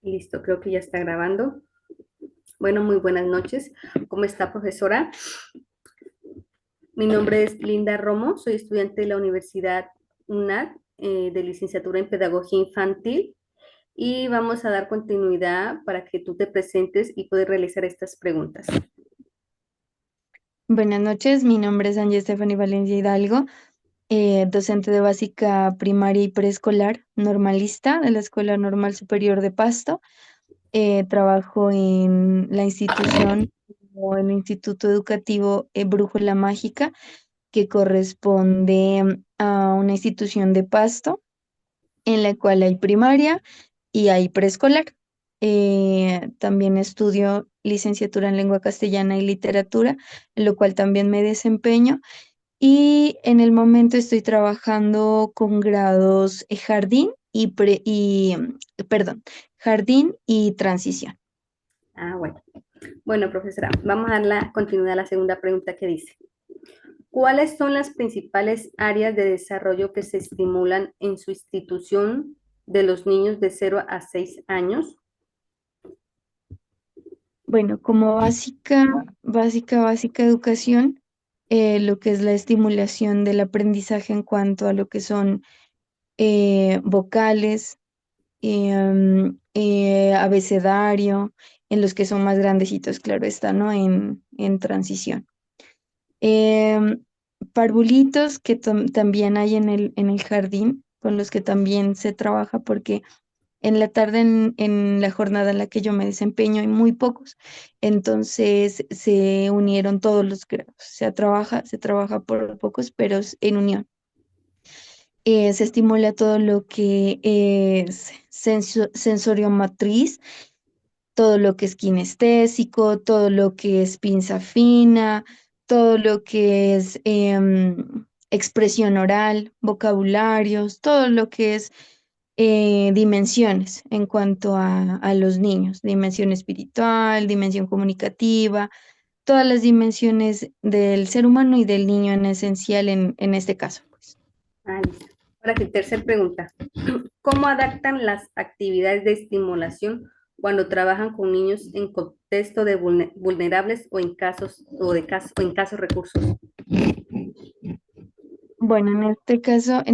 Listo, creo que ya está grabando. Bueno, muy buenas noches. ¿Cómo está, profesora? Mi nombre es Linda Romo, soy estudiante de la Universidad UNAD, de licenciatura en Pedagogía Infantil, y vamos a dar continuidad para que tú te presentes y puedas realizar estas preguntas. Buenas noches, mi nombre es Angie Stephanie Valencia Hidalgo, docente de básica primaria y preescolar, normalista de la Escuela Normal Superior de Pasto. Trabajo en la institución o el Instituto Educativo Brújula Mágica, que corresponde a una institución de Pasto en la cual hay primaria y hay preescolar. También estudio licenciatura en lengua castellana y literatura, en lo cual también me desempeño. Y en el momento estoy trabajando con grados jardín perdón, jardín y transición. Ah, bueno. Bueno, profesora, vamos a dar la continuidad a la segunda pregunta que dice, ¿cuáles son las principales áreas de desarrollo que se estimulan en su institución de los niños de 0 a 6 años? Bueno, como básica educación, lo que es la estimulación del aprendizaje en cuanto a lo que son vocales, abecedario, en los que son más grandecitos, claro está, ¿no? En transición. Em, Parvulitos que también hay en el jardín, con los que también se trabaja, porque en la tarde, en la jornada en la que yo me desempeño, hay muy pocos. Entonces se unieron todos los grados. Se trabaja por pocos, pero en unión. Se estimula todo lo que es sensoriomotriz, todo lo que es kinestésico, todo lo que es pinza fina, todo lo que es expresión oral, vocabularios, todo lo que es dimensiones en cuanto a los niños, dimensión espiritual, dimensión comunicativa, todas las dimensiones del ser humano y del niño en esencial en este caso, pues. Ah, listo. Ahora sí, tercera pregunta. ¿Cómo adaptan las actividades de estimulación cuando trabajan con niños en contexto de vulnerables o en casos recursos? Bueno, en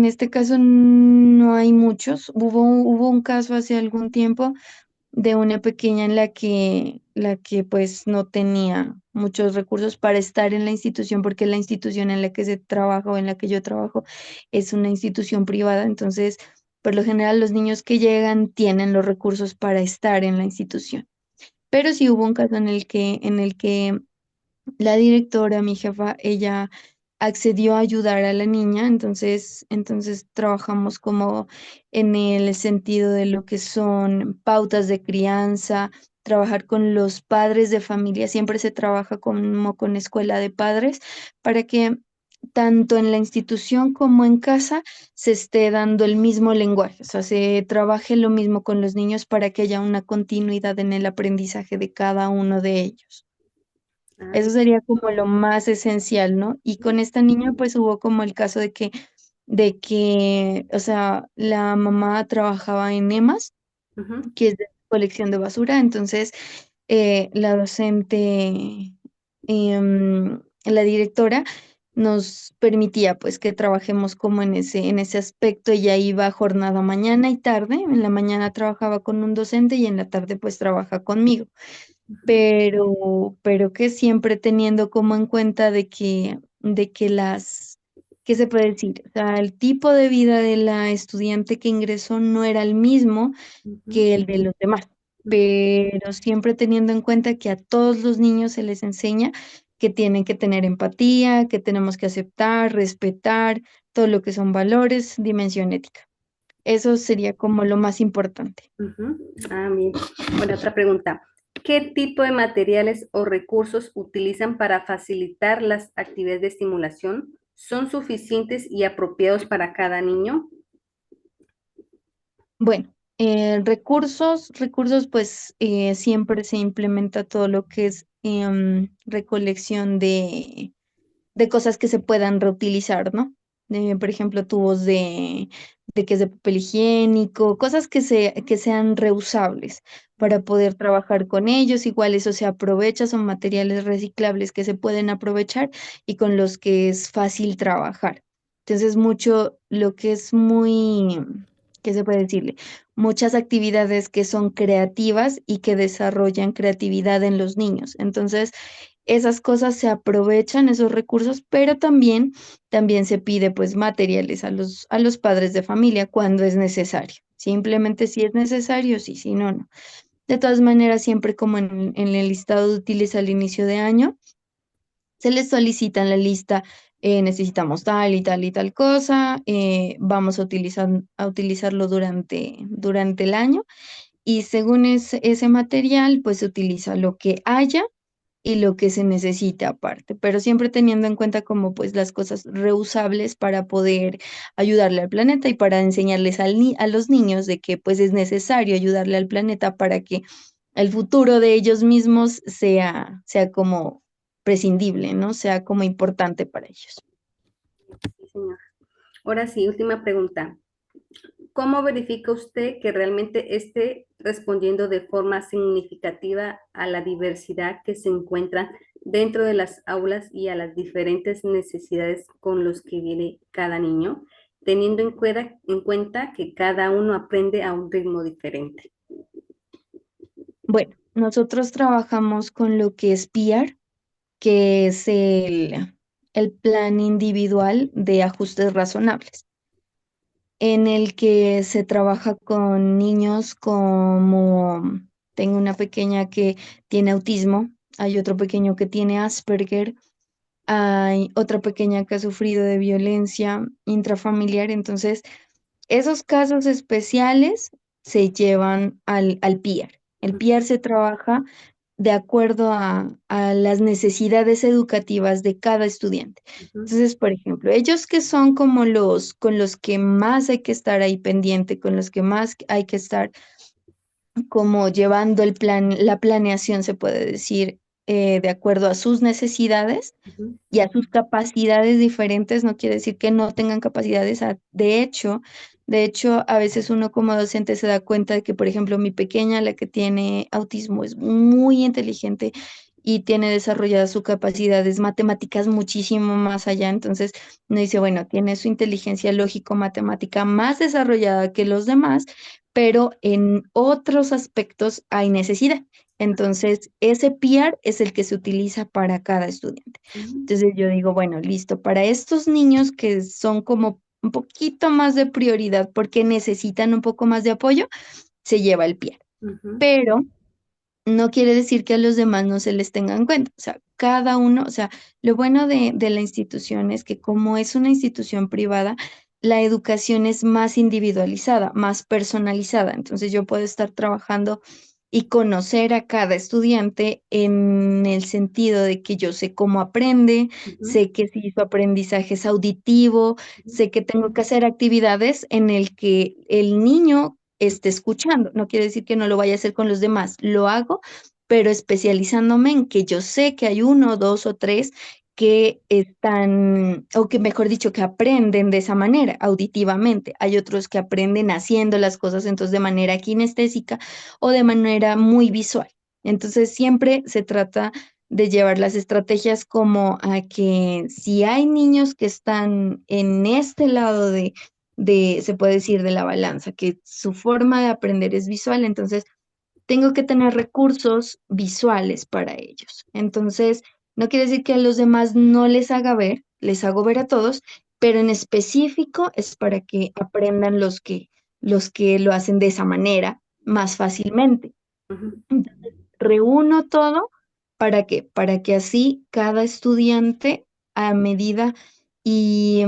este caso no hay muchos. Hubo un caso hace algún tiempo de una pequeña en la que pues no tenía muchos recursos para estar en la institución, porque la institución en la que se trabaja o en la que yo trabajo es una institución privada. Entonces, por lo general, los niños que llegan tienen los recursos para estar en la institución. Pero sí hubo un caso en el que la directora, mi jefa, ella accedió a ayudar a la niña, entonces trabajamos como en el sentido de lo que son pautas de crianza, trabajar con los padres de familia, siempre se trabaja como con escuela de padres para que tanto en la institución como en casa se esté dando el mismo lenguaje, o sea, se trabaje lo mismo con los niños para que haya una continuidad en el aprendizaje de cada uno de ellos. Ah, Eso sería como lo más esencial, ¿no? Y con esta niña, pues hubo como el caso o sea, la mamá trabajaba en EMAS, ujú. que es de colección de basura, entonces la docente, la directora, nos permitía pues que trabajemos como en ese aspecto. Ella iba jornada mañana y tarde, en la mañana trabajaba con un docente y en la tarde pues trabaja conmigo, pero que siempre teniendo como en cuenta de que ¿qué se puede decir? O sea, el tipo de vida de la estudiante que ingresó no era el mismo Ujú, que el de los demás, ujú, pero siempre teniendo en cuenta que a todos los niños se les enseña que tienen que tener empatía, que tenemos que aceptar, respetar todo lo que son valores, dimensión ética. Eso sería como lo más importante. ujú. Ah, bien. Bueno, otra pregunta. ¿Qué tipo de materiales o recursos utilizan para facilitar las actividades de estimulación? ¿Son suficientes y apropiados para cada niño? Bueno, recursos, pues siempre se implementa todo lo que es recolección de cosas que se puedan reutilizar, ¿no? por ejemplo, tubos de que es de papel higiénico, cosas que sean reusables para poder trabajar con ellos. Igual eso se aprovecha, son materiales reciclables que se pueden aprovechar y con los que es fácil trabajar. Entonces, mucho lo que es muy, ¿qué se puede decirle? Muchas actividades que son creativas y que desarrollan creatividad en los niños. Entonces, esas cosas se aprovechan, esos recursos, pero también se pide pues materiales a los padres de familia cuando es necesario. Simplemente si es necesario, sí, si no, no. De todas maneras, siempre como en el listado de útiles al inicio de año, se les solicita en la lista, necesitamos tal y tal cosa, vamos a utilizarlo durante el año y según ese material, pues se utiliza lo que haya y lo que se necesite aparte, pero siempre teniendo en cuenta como pues las cosas reusables para poder ayudarle al planeta y para enseñarles a los niños de que pues es necesario ayudarle al planeta para que el futuro de ellos mismos sea como prescindible, ¿no? Sea como importante para ellos. Sí, señor. Ahora sí, última pregunta. ¿Cómo verifica usted que realmente esté respondiendo de forma significativa a la diversidad que se encuentra dentro de las aulas y a las diferentes necesidades con los que viene cada niño, teniendo en cuenta que cada uno aprende a un ritmo diferente? Bueno, nosotros trabajamos con lo que es PIAR, que es el plan individual de ajustes razonables, en el que se trabaja con niños como, tengo una pequeña que tiene autismo, hay otro pequeño que tiene Asperger, hay otra pequeña que ha sufrido de violencia intrafamiliar, entonces esos casos especiales se llevan al PIAR. El PIAR se trabaja de acuerdo a las necesidades educativas de cada estudiante. Ujú, Entonces, por ejemplo, ellos que son como los con los que más hay que estar ahí pendiente, con los que más hay que estar como llevando el plan, la planeación, se puede decir, de acuerdo a sus necesidades ujú, y a sus capacidades diferentes, no quiere decir que no tengan capacidades. De hecho, a veces uno como docente se da cuenta de que, por ejemplo, mi pequeña, la que tiene autismo, es muy inteligente y tiene desarrolladas sus capacidades matemáticas muchísimo más allá. Entonces, uno dice, bueno, tiene su inteligencia lógico-matemática más desarrollada que los demás, pero en otros aspectos hay necesidad. Entonces, ese PR es el que se utiliza para cada estudiante. ujú, Entonces yo digo, bueno, listo, para estos niños que son como un poquito más de prioridad porque necesitan un poco más de apoyo, se lleva el pie. ujú, Pero no quiere decir que a los demás no se les tenga en cuenta. O sea, cada uno, o sea, lo bueno de la institución es que como es una institución privada, la educación es más individualizada, más personalizada. Entonces yo puedo estar trabajando y conocer a cada estudiante en el sentido de que yo sé cómo aprende, ujú, sé que si su aprendizaje es auditivo, ujú, sé que tengo que hacer actividades en el que el niño esté escuchando. No quiere decir que no lo vaya a hacer con los demás, lo hago, pero especializándome en que yo sé que hay uno, dos o tres que están, o que mejor dicho, que aprenden de esa manera, auditivamente. Hay otros que aprenden haciendo las cosas entonces de manera kinestésica o de manera muy visual. Entonces siempre se trata de llevar las estrategias como a que si hay niños que están en este lado se puede decir, de la balanza, que su forma de aprender es visual, entonces tengo que tener recursos visuales para ellos. Entonces, no quiere decir que a los demás no les haga ver, les hago ver a todos, pero en específico es para que aprendan los que lo hacen de esa manera más fácilmente. ujú. Entonces, reúno todo para que así cada estudiante a medida y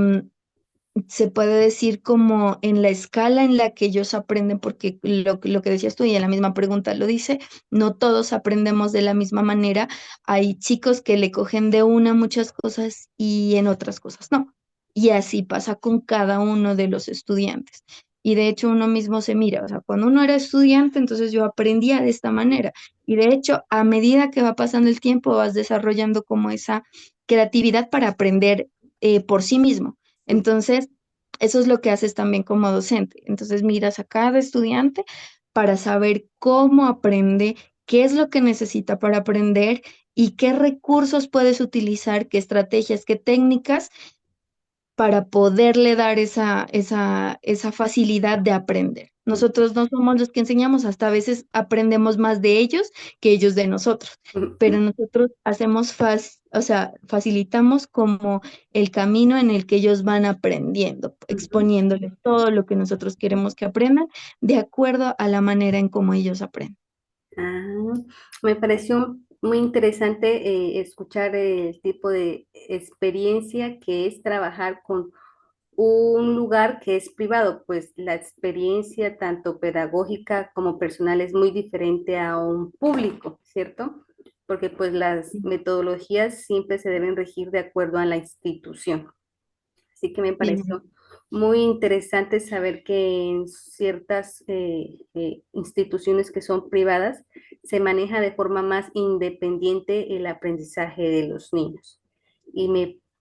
se puede decir como en la escala en la que ellos aprenden, porque lo que decías tú y en la misma pregunta lo dice, no todos aprendemos de la misma manera. Hay chicos que le cogen de una muchas cosas y en otras cosas no. Y así pasa con cada uno de los estudiantes. Y de hecho uno mismo se mira, o sea, cuando uno era estudiante, entonces yo aprendía de esta manera. Y de hecho, a medida que va pasando el tiempo, vas desarrollando como esa creatividad para aprender por sí mismo. Entonces, eso es lo que haces también como docente. Entonces, miras a cada estudiante para saber cómo aprende, qué es lo que necesita para aprender y qué recursos puedes utilizar, qué estrategias, qué técnicas para poderle dar esa facilidad de aprender. Nosotros no somos los que enseñamos, hasta a veces aprendemos más de ellos que ellos de nosotros, pero nosotros hacemos, o sea, facilitamos como el camino en el que ellos van aprendiendo, exponiéndoles todo lo que nosotros queremos que aprendan, de acuerdo a la manera en cómo ellos aprenden. Ah, me pareció muy interesante escuchar el tipo de experiencia que es trabajar con un lugar que es privado, pues la experiencia tanto pedagógica como personal es muy diferente a un público, ¿cierto? Porque pues las metodologías siempre se deben regir de acuerdo a la institución. Así que me Sí. pareció muy interesante saber que en ciertas instituciones que son privadas se maneja de forma más independiente el aprendizaje de los niños. Y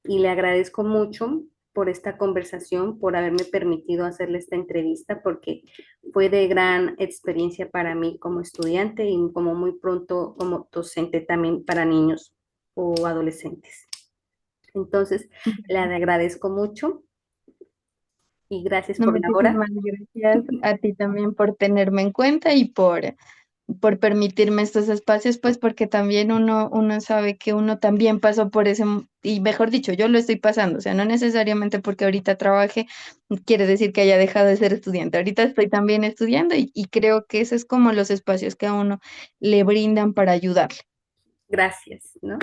le agradezco mucho por esta conversación, por haberme permitido hacerle esta entrevista, porque fue de gran experiencia para mí como estudiante y como muy pronto como docente también para niños o adolescentes. Entonces, le agradezco mucho y gracias No, por la hora. muchísimas gracias a ti también por tenerme en cuenta y por permitirme estos espacios, pues porque también uno sabe que uno también pasó por ese, y mejor dicho, yo lo estoy pasando, o sea, no necesariamente porque ahorita trabaje, quiere decir que haya dejado de ser estudiante. Ahorita estoy también estudiando y creo que esos es como los espacios que a uno le brindan para ayudarle. Gracias, ¿no?